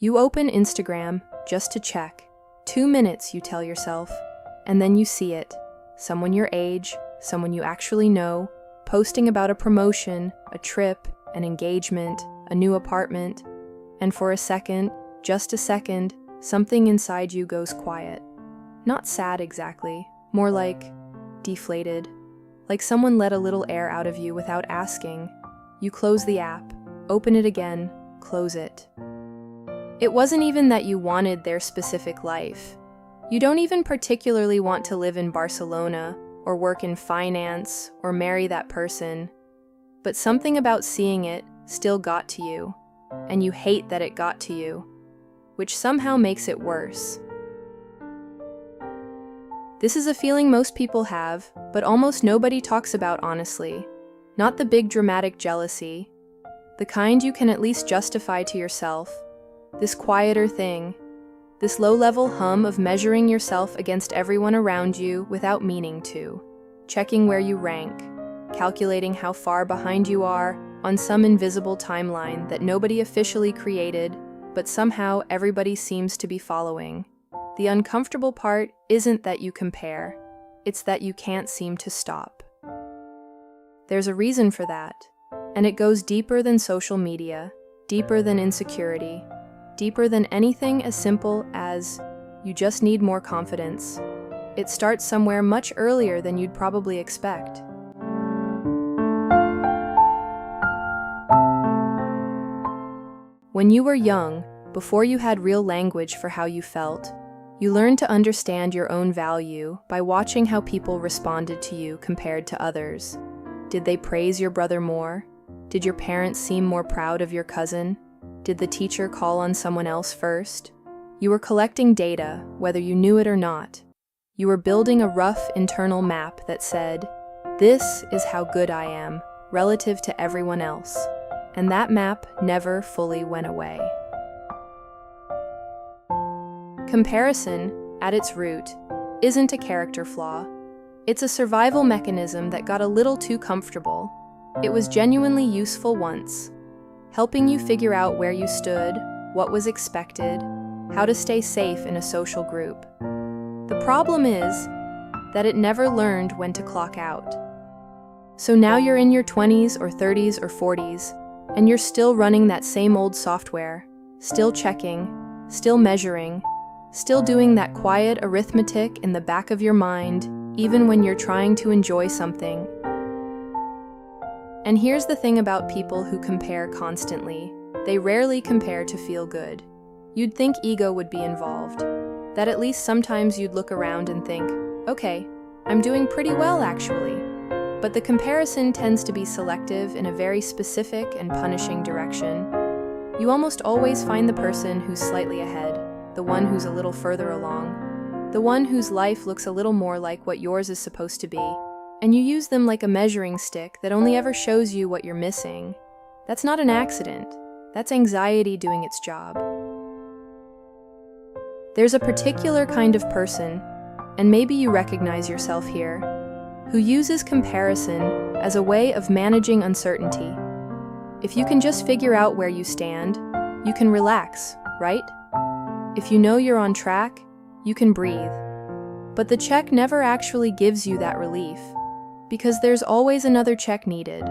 You open Instagram just to check. 2 minutes, you tell yourself, and then you see it. Someone your age, someone you actually know, posting about a promotion, a trip, an engagement, a new apartment, and for a second, just a second, something inside you goes quiet. Not sad exactly, more like deflated. Like someone let a little air out of you without asking. You close the app, open it again, close it. It wasn't even that you wanted their specific life. You don't even particularly want to live in Barcelona, or work in finance, or marry that person. But something about seeing it still got to you, and you hate that it got to you, which somehow makes it worse. This is a feeling most people have, but almost nobody talks about honestly. Not the big dramatic jealousy, the kind you can at least justify to yourself. This quieter thing, this low-level hum of measuring yourself against everyone around you without meaning to, checking where you rank, calculating how far behind you are on some invisible timeline that nobody officially created, but somehow everybody seems to be following. The uncomfortable part isn't that you compare, it's that you can't seem to stop. There's a reason for that, and it goes deeper than social media, deeper than insecurity, deeper than anything as simple as you just need more confidence. It starts somewhere much earlier than you'd probably expect. When you were young, before you had real language for how you felt, you learned to understand your own value by watching how people responded to you compared to others. Did they praise your brother more? Did your parents seem more proud of your cousin? Did the teacher call on someone else first? You were collecting data, whether you knew it or not. You were building a rough internal map that said, "This is how good I am, relative to everyone else." And that map never fully went away. Comparison, at its root, isn't a character flaw. It's a survival mechanism that got a little too comfortable. It was genuinely useful once, helping you figure out where you stood, what was expected, how to stay safe in a social group. The problem is that it never learned when to clock out. So now you're in your 20s or 30s or 40s, and you're still running that same old software, still checking, still measuring, still doing that quiet arithmetic in the back of your mind, even when you're trying to enjoy something. And here's the thing about people who compare constantly. They rarely compare to feel good. You'd think ego would be involved, that at least sometimes you'd look around and think, okay, I'm doing pretty well actually. But the comparison tends to be selective in a very specific and punishing direction. You almost always find the person who's slightly ahead, the one who's a little further along, the one whose life looks a little more like what yours is supposed to be, and you use them like a measuring stick that only ever shows you what you're missing. That's not an accident. That's anxiety doing its job. There's a particular kind of person, and maybe you recognize yourself here, who uses comparison as a way of managing uncertainty. If you can just figure out where you stand, you can relax, right? If you know you're on track, you can breathe. But the check never actually gives you that relief, because there's always another check needed,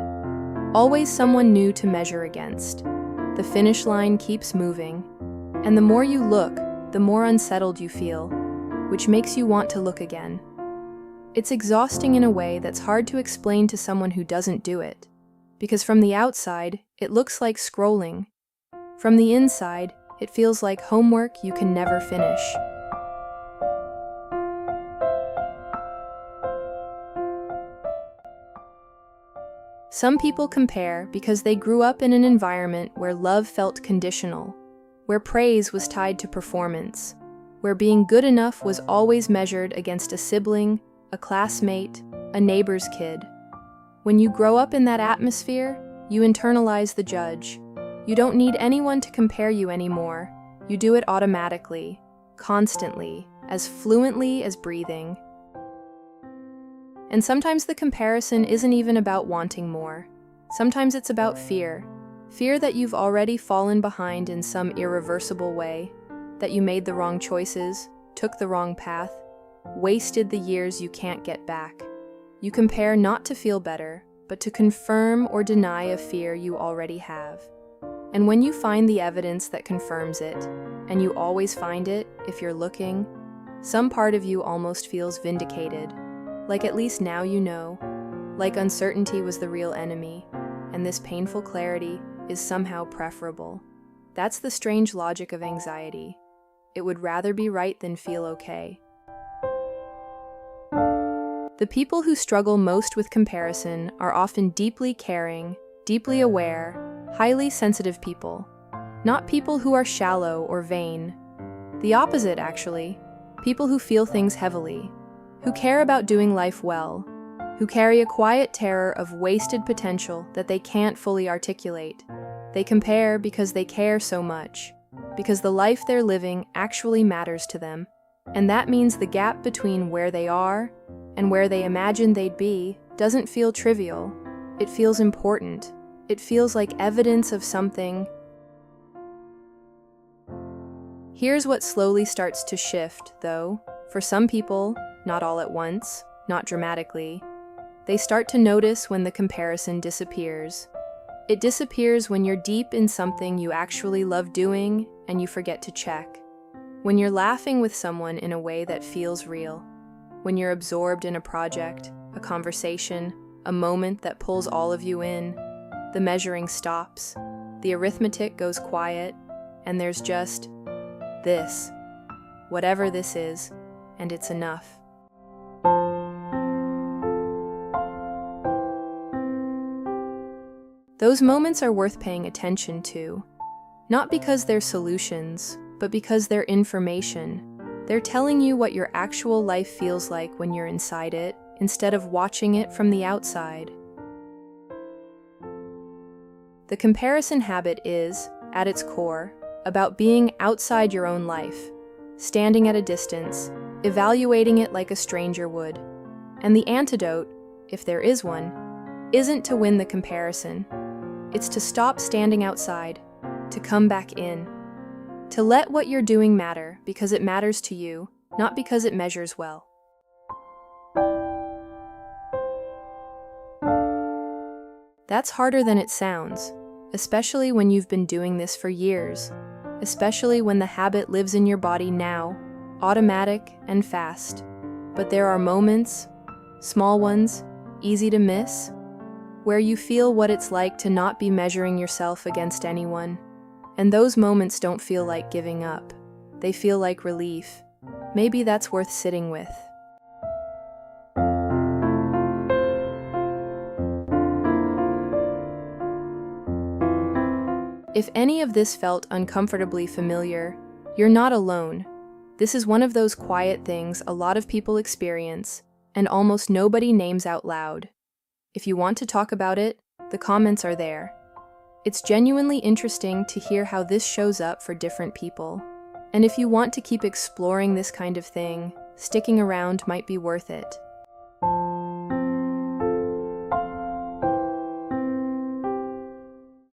always someone new to measure against. The finish line keeps moving, and the more you look, the more unsettled you feel, which makes you want to look again. It's exhausting in a way that's hard to explain to someone who doesn't do it, because from the outside, it looks like scrolling. From the inside, it feels like homework you can never finish. Some people compare because they grew up in an environment where love felt conditional, where praise was tied to performance, where being good enough was always measured against a sibling, a classmate, a neighbor's kid. When you grow up in that atmosphere, you internalize the judge. You don't need anyone to compare you anymore. You do it automatically, constantly, as fluently as breathing. And sometimes the comparison isn't even about wanting more. Sometimes it's about fear. Fear that you've already fallen behind in some irreversible way, that you made the wrong choices, took the wrong path, wasted the years you can't get back. You compare not to feel better, but to confirm or deny a fear you already have. And when you find the evidence that confirms it, and you always find it if you're looking, some part of you almost feels vindicated, like at least now you know, like uncertainty was the real enemy, and this painful clarity is somehow preferable. That's the strange logic of anxiety. It would rather be right than feel okay. The people who struggle most with comparison are often deeply caring, deeply aware, highly sensitive people, not people who are shallow or vain. The opposite, actually. People who feel things heavily, who care about doing life well, who carry a quiet terror of wasted potential that they can't fully articulate. They compare because they care so much, because the life they're living actually matters to them, and that means the gap between where they are and where they imagine they'd be doesn't feel trivial. It feels important. It feels like evidence of something. Here's what slowly starts to shift, though. For some people, not all at once, not dramatically, they start to notice when the comparison disappears. It disappears when you're deep in something you actually love doing and you forget to check. When you're laughing with someone in a way that feels real. When you're absorbed in a project, a conversation, a moment that pulls all of you in. The measuring stops, the arithmetic goes quiet, and there's just this, whatever this is, and it's enough. Those moments are worth paying attention to, not because they're solutions, but because they're information. They're telling you what your actual life feels like when you're inside it, instead of watching it from the outside. The comparison habit is, at its core, about being outside your own life, standing at a distance, evaluating it like a stranger would. And the antidote, if there is one, isn't to win the comparison. It's to stop standing outside, to come back in, to let what you're doing matter because it matters to you, not because it measures well. That's harder than it sounds, especially when you've been doing this for years, especially when the habit lives in your body now, automatic and fast. But there are moments, small ones, easy to miss, where you feel what it's like to not be measuring yourself against anyone. And those moments don't feel like giving up. They feel like relief. Maybe that's worth sitting with. If any of this felt uncomfortably familiar, you're not alone. This is one of those quiet things a lot of people experience, and almost nobody names out loud. If you want to talk about it, the comments are there. It's genuinely interesting to hear how this shows up for different people. And if you want to keep exploring this kind of thing, sticking around might be worth it.